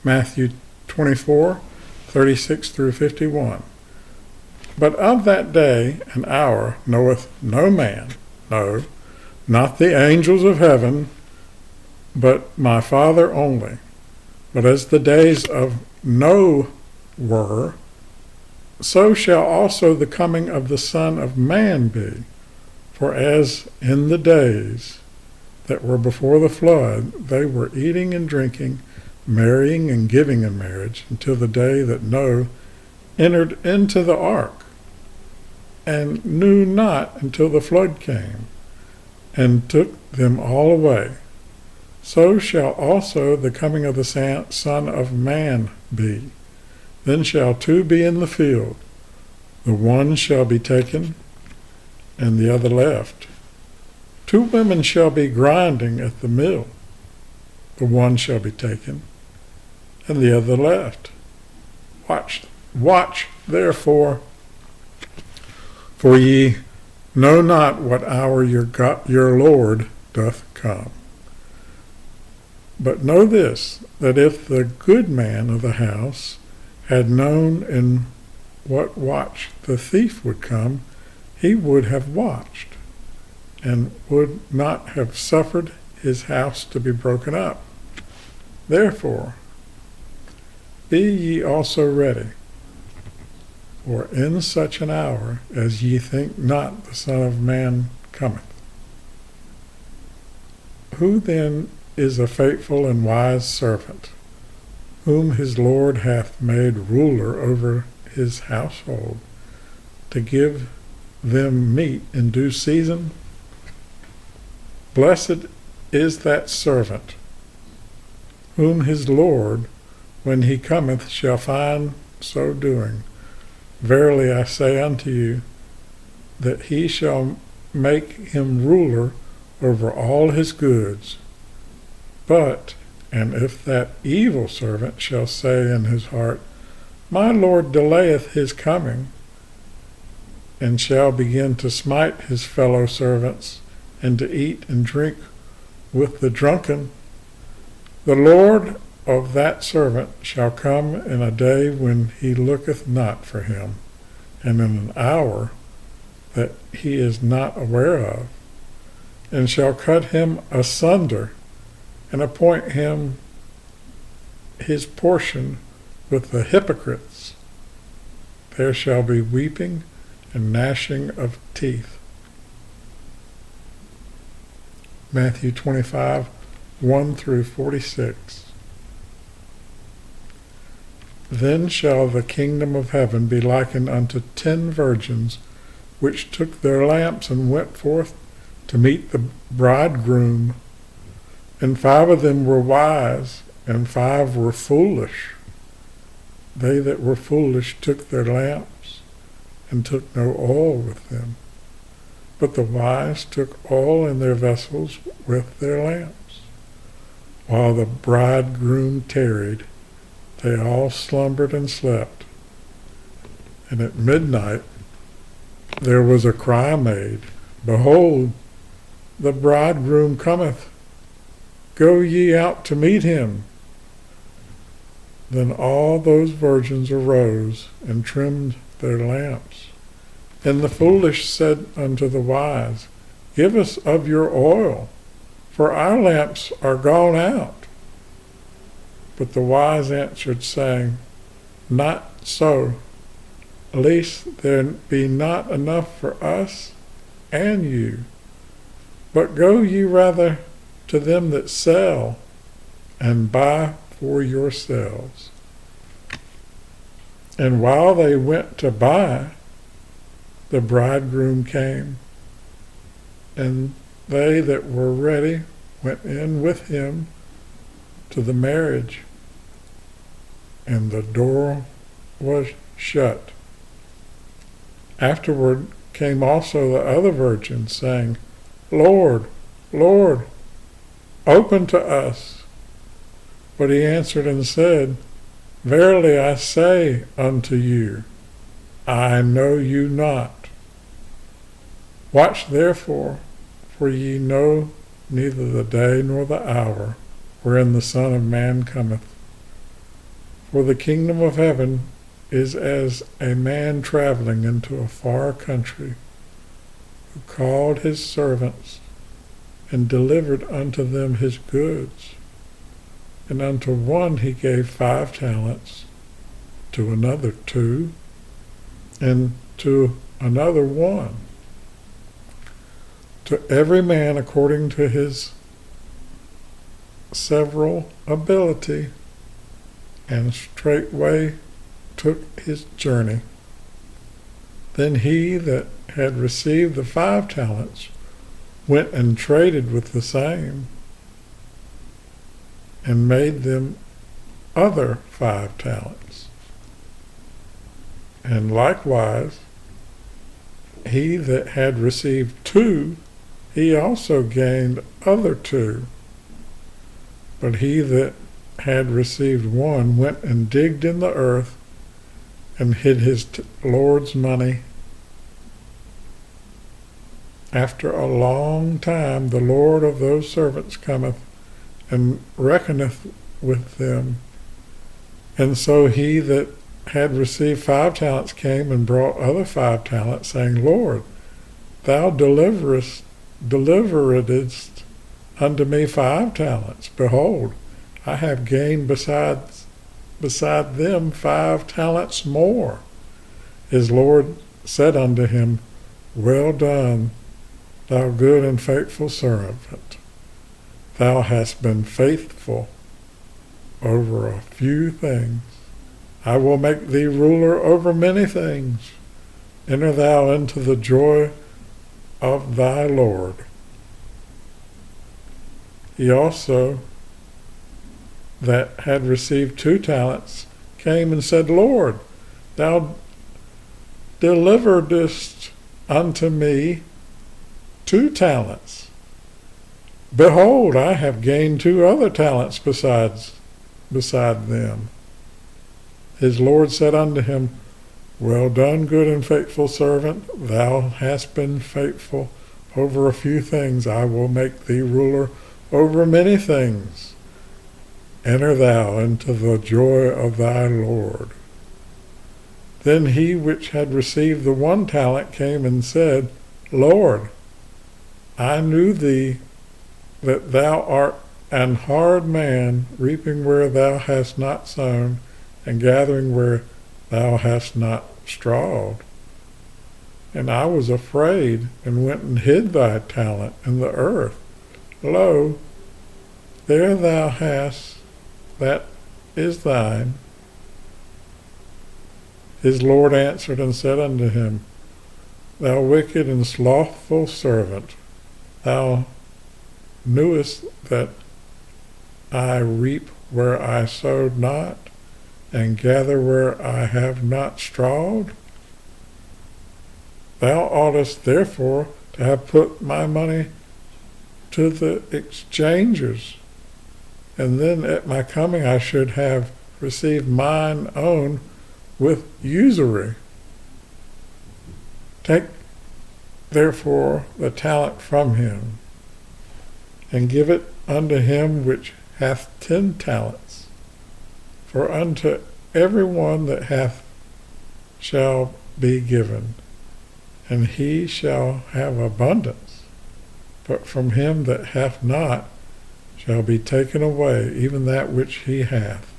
Matthew 24:36 through 51. But of that day and hour knoweth no man, no, not the angels of heaven, but my Father only. But as the days of Noah were, so shall also the coming of the Son of Man be. For as in the days that were before the flood, they were eating and drinking, marrying and giving in marriage, until the day that Noah entered into the ark, and knew not until the flood came, and took them all away. So shall also the coming of the Son of Man be. Then shall two be in the field, the one shall be taken, and the other left. Two women shall be grinding at the mill, the one shall be taken, and the other left. Watch therefore, for ye know not what hour your Lord doth come. But know this, that if the good man of the house had known in what watch the thief would come, he would have watched, and would not have suffered his house to be broken up. Therefore, be ye also ready, for in such an hour as ye think not the Son of Man cometh. Who then is a faithful and wise servant, whom his Lord hath made ruler over his household, to give them meat in due season? Blessed is that servant, whom his Lord, when he cometh, shall find so doing. Verily I say unto you, that he shall make him ruler over all his goods. But, and if that evil servant shall say in his heart, My Lord delayeth his coming, and shall begin to smite his fellow servants, and to eat and drink with the drunken, the Lord of that servant shall come in a day when he looketh not for him, and in an hour that he is not aware of, and shall cut him asunder, and appoint him his portion with the hypocrites. There shall be weeping and gnashing of teeth. Matthew 25:1 through 46. Then shall the kingdom of heaven be likened unto 10 virgins, which took their lamps and went forth to meet the bridegroom. And 5 of them were wise, and 5 were foolish. They that were foolish took their lamps, and took no oil with them. But the wise took oil in their vessels with their lamps. While the bridegroom tarried, they all slumbered and slept. And at midnight there was a cry made, Behold, the bridegroom cometh. Go ye out to meet him. Then all those virgins arose and trimmed their lamps. And the foolish said unto the wise, Give us of your oil, for our lamps are gone out. But the wise answered, saying, Not so, lest there be not enough for us and you. But go ye rather to them that sell, and buy for yourselves. And while they went to buy, the bridegroom came, and they that were ready went in with him to the marriage, and the door was shut. Afterward came also the other virgins, saying, Lord, Lord, open to us. But he answered and said, Verily I say unto you, I know you not. Watch therefore, for ye know neither the day nor the hour wherein the Son of Man cometh. For the kingdom of heaven is as a man traveling into a far country, who called his servants and delivered unto them his goods. And unto one he gave 5 talents, to another 2, and to another 1, to every man according to his several ability, and straightway took his journey. Then he that had received the 5 talents went and traded with the same, and made them other 5 talents. And likewise, he that had received 2, he also gained other 2. But he that had received 1 went and digged in the earth, and hid his Lord's money. After a long time the Lord of those servants cometh, and reckoneth with them. And so he that had received 5 talents came and brought other 5 talents, saying, Lord, thou deliveredst unto me 5 talents. Behold, I have gained beside them 5 talents more. His Lord said unto him, Well done, thou good and faithful servant. Thou hast been faithful over a few things. I will make thee ruler over many things. Enter thou into the joy of thy Lord. He also that had received 2 talents came and said, Lord, thou deliveredst unto me 2 talents. Behold, I have gained 2 other talents beside them. His Lord said unto him, Well done, good and faithful servant. Thou hast been faithful over a few things. I will make thee ruler over many things. Enter thou into the joy of thy Lord. Then he which had received the 1 talent came and said, Lord, I knew thee that thou art an hard man, reaping where thou hast not sown, and gathering where thou hast not strawed. And I was afraid, and went and hid thy talent in the earth. Lo, there thou hast that is thine. His Lord answered and said unto him, Thou wicked and slothful servant, thou knewest that I reap where I sowed not, and gather where I have not strawed? Thou oughtest therefore to have put my money to the exchangers, and then at my coming I should have received mine own with usury. Take therefore the talent from him, and give it unto him which hath 10 talents. For unto every one that hath shall be given, and he shall have abundance. But from him that hath not shall be taken away even that which he hath.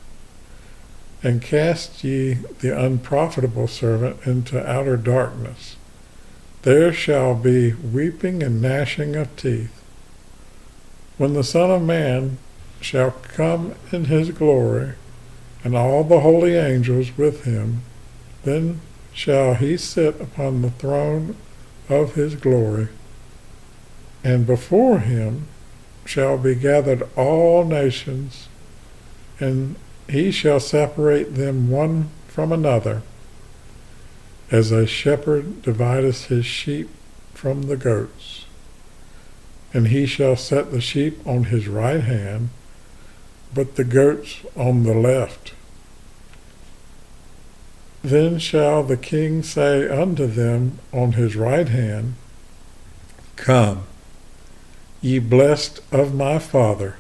And cast ye the unprofitable servant into outer darkness. There shall be weeping and gnashing of teeth. When the Son of Man shall come in his glory, and all the holy angels with him, then shall he sit upon the throne of his glory, and before him shall be gathered all nations, and he shall separate them one from another, as a shepherd divideth his sheep from the goats. And he shall set the sheep on his right hand, but the goats on the left. Then shall the king say unto them on his right hand, Come, ye blessed of my Father,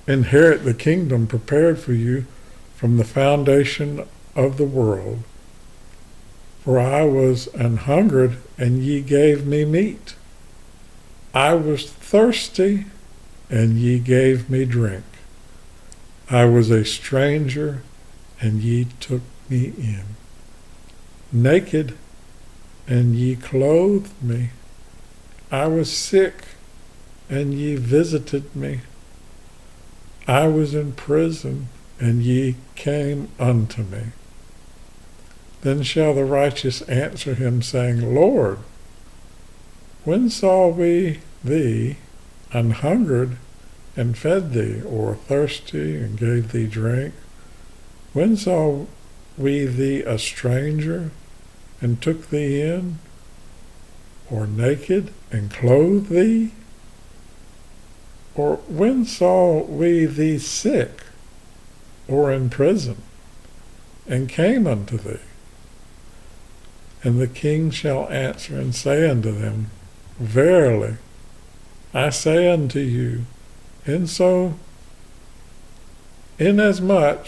inherit the kingdom prepared for you from the foundation of the world. For I was an hungered, and ye gave me meat. I was thirsty, and ye gave me drink. I was a stranger, and ye took me in. Naked, and ye clothed me. I was sick, and ye visited me. I was in prison, and ye came unto me. Then shall the righteous answer him, saying, Lord, when saw we thee an hungered, and fed thee, or thirsty, and gave thee drink? When saw we thee a stranger, and took thee in, or naked, and clothed thee? Or when saw we thee sick, or in prison, and came unto thee? And the king shall answer and say unto them, Verily, I say unto you, inasmuch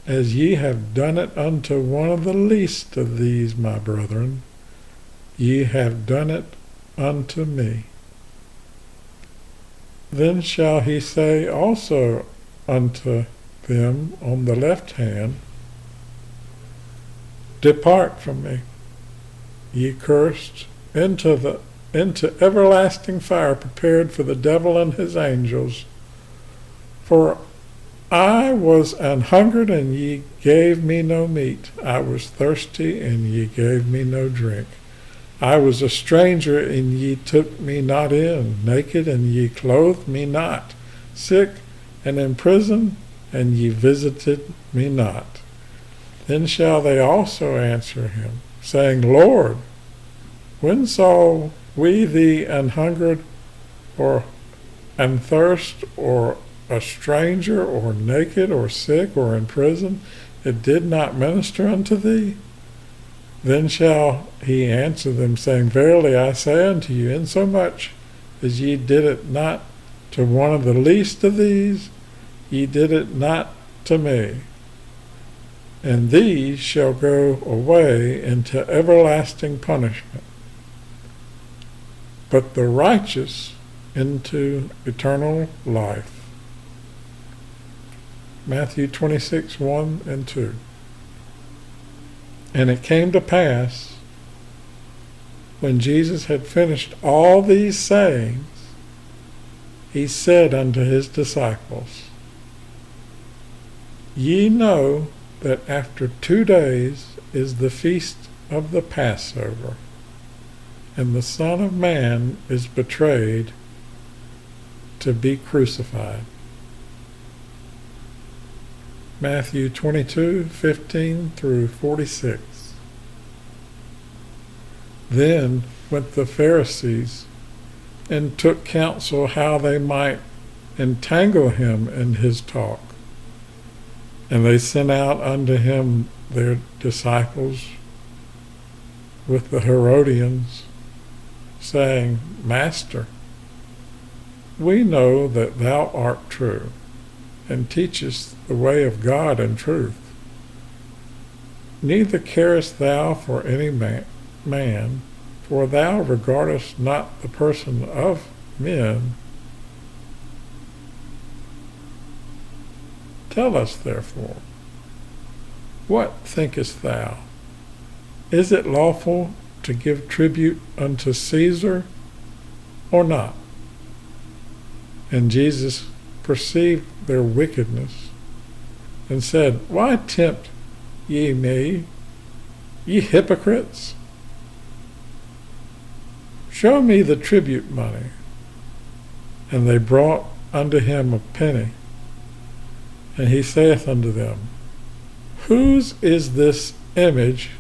as ye have done it unto one of the least of these my brethren, ye have done it unto me. Then shall he say also unto them on the left hand, Depart from me, ye cursed, into everlasting fire prepared for the devil and his angels. For I was an hungered, and ye gave me no meat. I was thirsty, and ye gave me no drink. I was a stranger, and ye took me not in. Naked, and ye clothed me not. Sick, and in prison, and ye visited me not. Then shall they also answer him, saying, Lord, when saw we thee an hungered, or an thirst, or a stranger, or naked, or sick, or in prison, it did not minister unto thee? Then shall he answer them, saying, Verily I say unto you, insomuch as ye did it not to one of the least of these, ye did it not to me. And these shall go away into everlasting punishment, but the righteous into eternal life. Matthew 26, 1 and 2. And it came to pass, when Jesus had finished all these sayings, he said unto his disciples, Ye know that after 2 days is the feast of the Passover, and the Son of Man is betrayed to be crucified. Matthew 22, 15 through 46. Then went the Pharisees and took counsel how they might entangle him in his talk. And they sent out unto him their disciples with the Herodians, saying, Master, we know that thou art true, and teachest the way of God in truth. Neither carest thou for any man, for thou regardest not the person of men. Tell us, therefore, what thinkest thou? Is it lawful to give tribute unto Caesar, or not? And Jesus perceived their wickedness, and said, Why tempt ye me, ye hypocrites? Show me the tribute money. And they brought unto him a penny. And he saith unto them, Whose is this image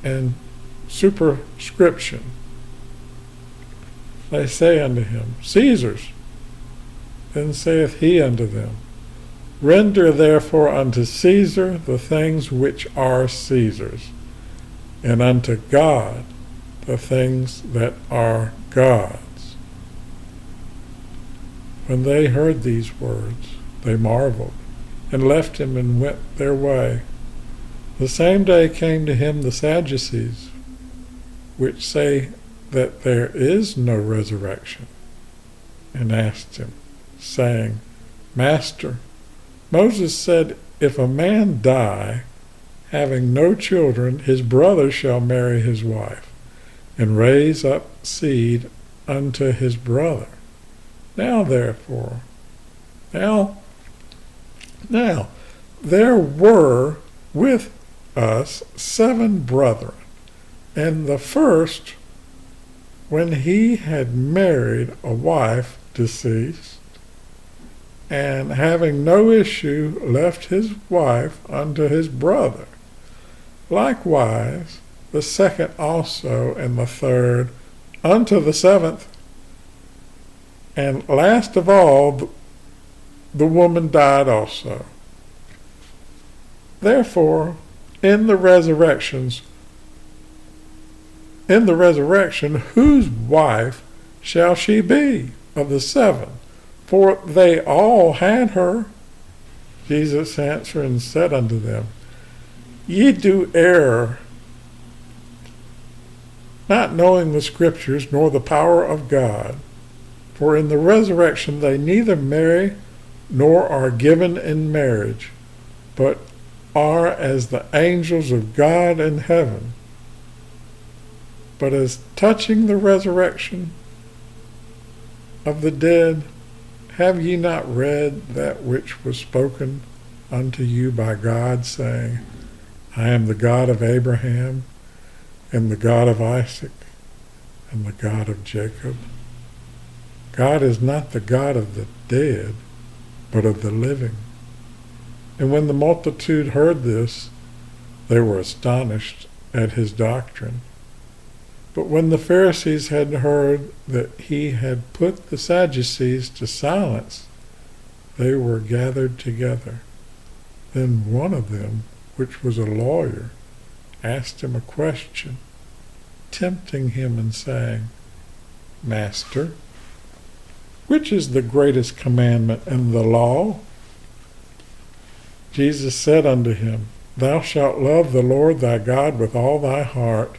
and superscription? They say unto him, Caesar's. Then saith he unto them, Render therefore unto Caesar the things which are Caesar's, and unto God the things that are God's. When they heard these words, they marveled, and left him and went their way. The same day came to him the Sadducees, which say that there is no resurrection, and asked him, saying, Master, Moses said, if a man die, having no children, his brother shall marry his wife, and raise up seed unto his brother. Now therefore, now there were with us 7 brethren, and the first, when he had married a wife, deceased, and having no issue, left his wife unto his brother. Likewise, the second also, and the third, unto the 7th. And last of all, the woman died also. Therefore, in the resurrection, whose wife shall she be of the 7? For they all had her. Jesus answered and said unto them, Ye do err, not knowing the Scriptures, nor the power of God. For in the resurrection they neither marry, nor are given in marriage, but are as the angels of God in heaven. But as touching the resurrection of the dead, have ye not read that which was spoken unto you by God, saying, I am the God of Abraham, and the God of Isaac, and the God of Jacob? God is not the God of the dead, but of the living. And when the multitude heard this, they were astonished at his doctrine. But when the Pharisees had heard that he had put the Sadducees to silence, they were gathered together. Then one of them, which was a lawyer, asked him a question, tempting him and saying, Master, which is the greatest commandment in the law? Jesus said unto him, Thou shalt love the Lord thy God with all thy heart,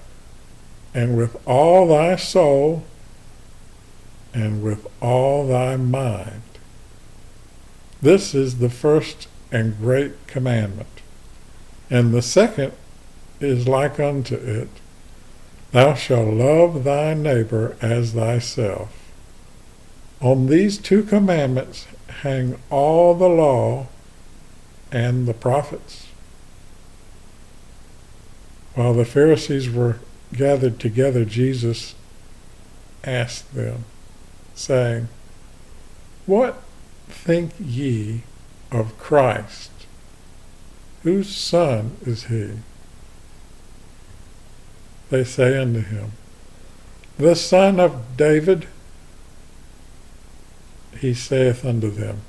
and with all thy soul, and with all thy mind. This is the first and great commandment. And the second is like unto it, Thou shalt love thy neighbor as thyself. On these 2 commandments hang all the law and the prophets. While the Pharisees were gathered together, Jesus asked them, saying, What think ye of Christ? Whose son is he? They say unto him, The son of David. He saith unto them,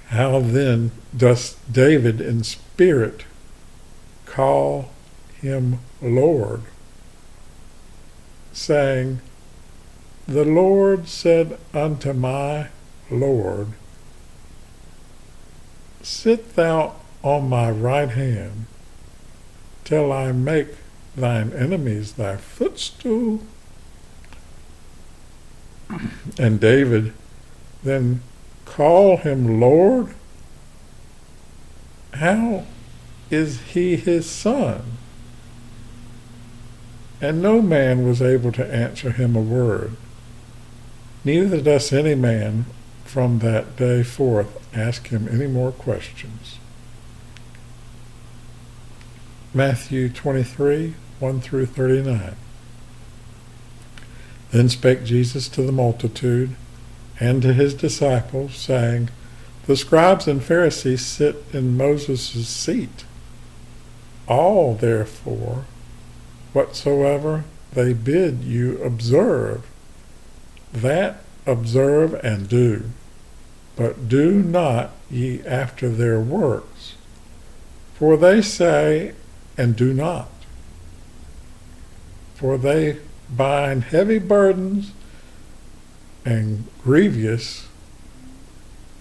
How then doth David in spirit call him Lord, saying, The Lord said unto my Lord, Sit thou on my right hand, till I make thine enemies thy footstool? And David then call him Lord? How is he his son? And no man was able to answer him a word. Neither does any man from that day forth ask him any more questions. Matthew 23, 1 through 39. Then spake Jesus to the multitude and to his disciples, saying, The scribes and Pharisees sit in Moses' seat. All, therefore, whatsoever they bid you observe, that observe and do. But do not ye after their works, for they say and do not. For they bind heavy burdens and grievous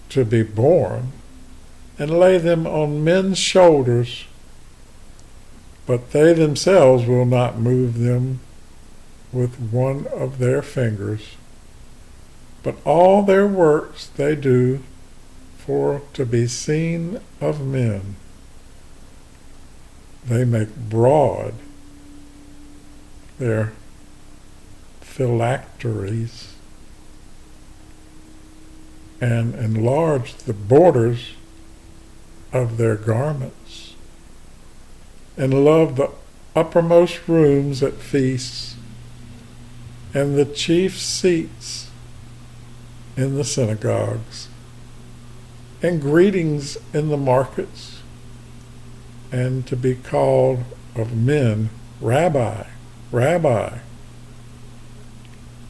to be borne, and lay them on men's shoulders, but they themselves will not move them with one of their fingers. But all their works they do for to be seen of men. They make broad their phylacteries and enlarge the borders of their garments, and love the uppermost rooms at feasts and the chief seats in the synagogues, and greetings in the markets, and to be called of men, Rabbi, Rabbi.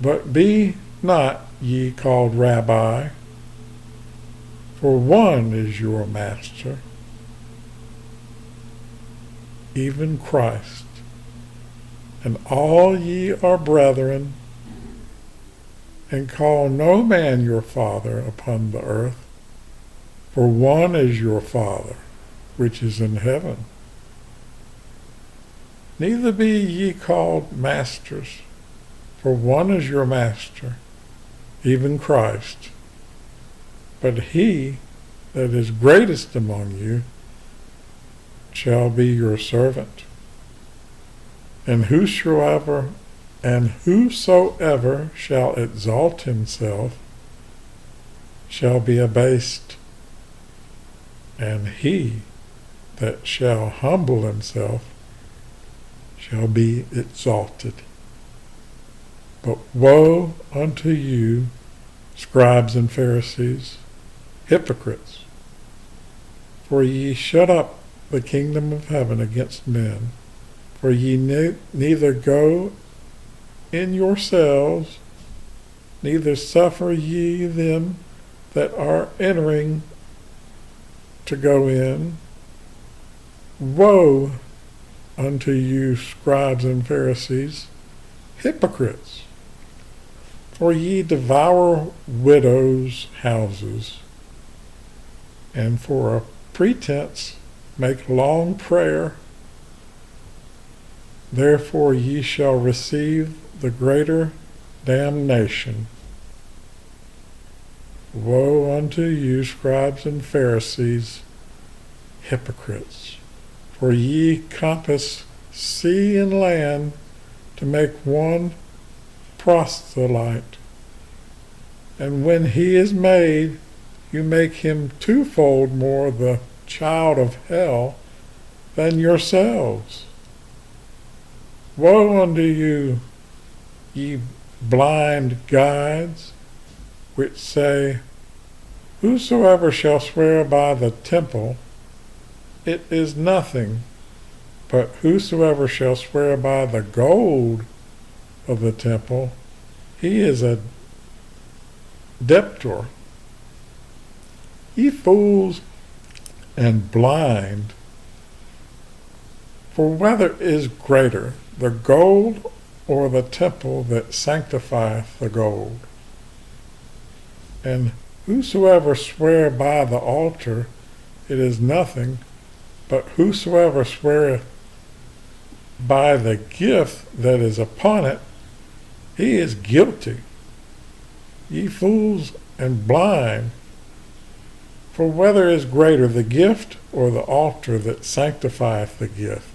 But be not ye called Rabbi, for one is your master, even Christ, and all ye are brethren, and call no man your father upon the earth, for one is your Father, which is in heaven. Neither be ye called masters, for one is your master, even Christ. But he that is greatest among you shall be your servant. And whosoever shall exalt himself shall be abased, and he that shall humble himself shall be exalted. But woe unto you, scribes and Pharisees, hypocrites! For ye shut up the kingdom of heaven against men. For ye neither go in yourselves, neither suffer ye them that are entering to go in. Woe unto you, scribes and Pharisees, hypocrites! For ye devour widows' houses, and for a pretense make long prayer. Therefore ye shall receive the greater damnation. Woe unto you, scribes and Pharisees, hypocrites! For ye compass sea and land to make one proselyte, and when he is made, you make him twofold more the child of hell than yourselves. Woe unto you, ye blind guides, which say, whosoever shall swear by the temple, it is nothing, but whosoever shall swear by the gold of the temple, he is a debtor. Ye fools and blind, for whether is greater, the gold or the temple that sanctifieth the gold? And whosoever swear by the altar, it is nothing, but whosoever sweareth by the gift that is upon it, he is guilty. Ye fools and blind, for whether is greater, the gift or the altar that sanctifieth the gift?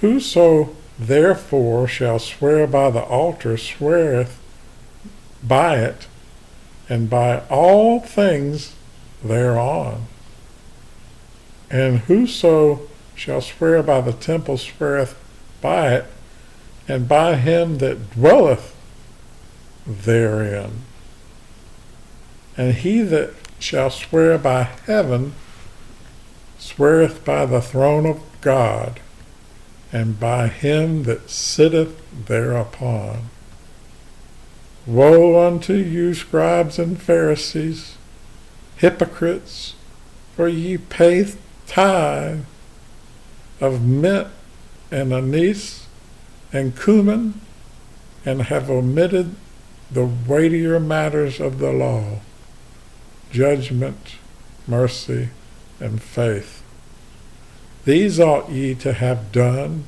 Whoso therefore shall swear by the altar sweareth by it, and by all things thereon. And whoso shall swear by the temple sweareth by it, and by him that dwelleth therein. And he that shall swear by heaven sweareth by the throne of God, and by him that sitteth thereupon. Woe unto you, scribes and Pharisees, hypocrites! For ye pay tithe of mint and anise and cumin, and have omitted the weightier matters of the law, judgment mercy, and faith. These ought ye to have done,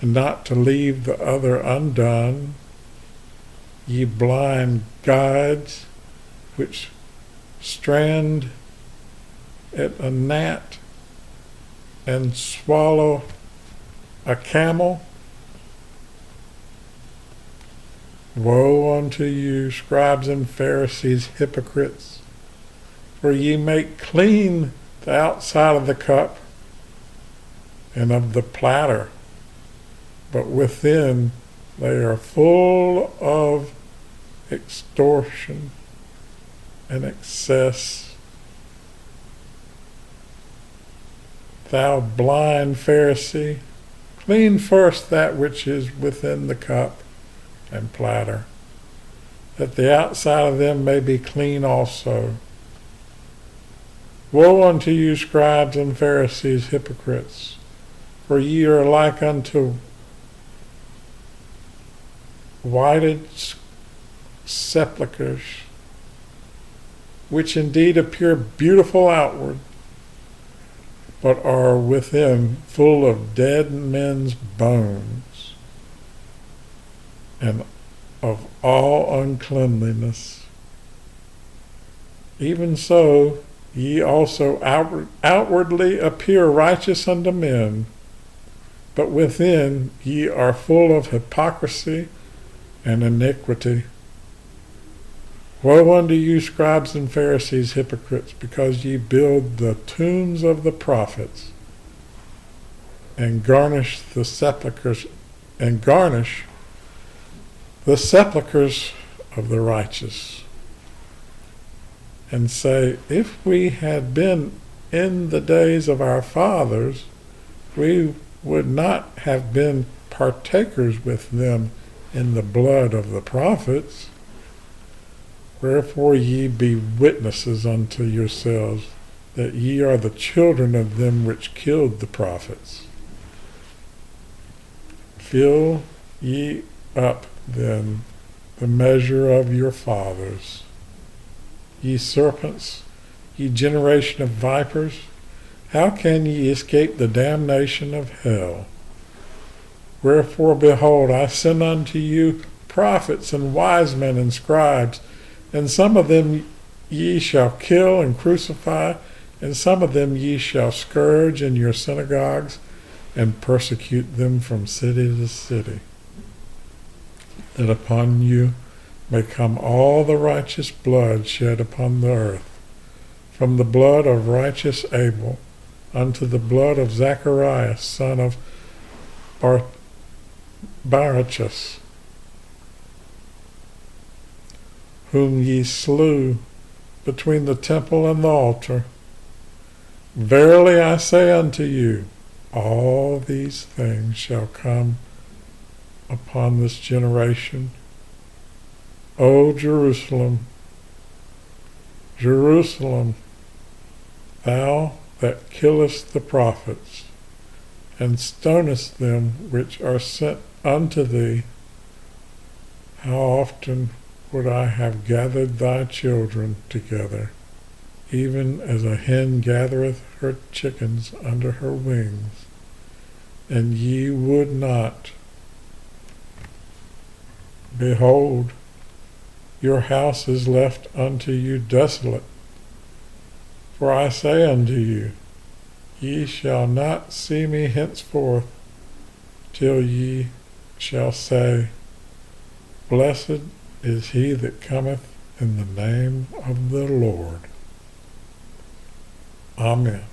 and not to leave the other undone. Ye blind guides, which strand at a gnat and swallow a camel. Woe unto you, scribes and Pharisees, hypocrites, for ye make clean the outside of the cup and of the platter, but within they are full of extortion and excess. Thou blind Pharisee, clean first that which is within the cup and platter, that the outside of them may be clean also. Woe unto you, scribes and Pharisees, hypocrites, for ye are like unto whited sepulchres, which indeed appear beautiful outward, but are within full of dead men's bones and of all uncleanliness. Even so, ye also outwardly appear righteous unto men, but within ye are full of hypocrisy and iniquity. Woe unto you, scribes and Pharisees, hypocrites, because ye build the tombs of the prophets, and garnish the sepulchres of the righteous, and say, if we had been in the days of our fathers, we would not have been partakers with them in the blood of the prophets. Wherefore ye be witnesses unto yourselves that ye are the children of them which killed the prophets. Fill ye up then the measure of your fathers. Ye serpents, ye generation of vipers, how can ye escape the damnation of hell? Wherefore, behold, I send unto you prophets and wise men and scribes, and some of them ye shall kill and crucify, and some of them ye shall scourge in your synagogues, and persecute them from city to city, that upon you may come all the righteous blood shed upon the earth, from the blood of righteous Abel unto the blood of Zacharias, son of Barachias, whom ye slew between the temple and the altar. Verily I say unto you, all these things shall come upon this generation. O Jerusalem, Jerusalem, thou that killest the prophets, and stonest them which are sent unto thee, how often would I have gathered thy children together, even as a hen gathereth her chickens under her wings, and ye would not. Behold, your house is left unto you desolate. For I say unto you, ye shall not see me henceforth, till ye shall say, Blessed is he that cometh in the name of the Lord. Amen.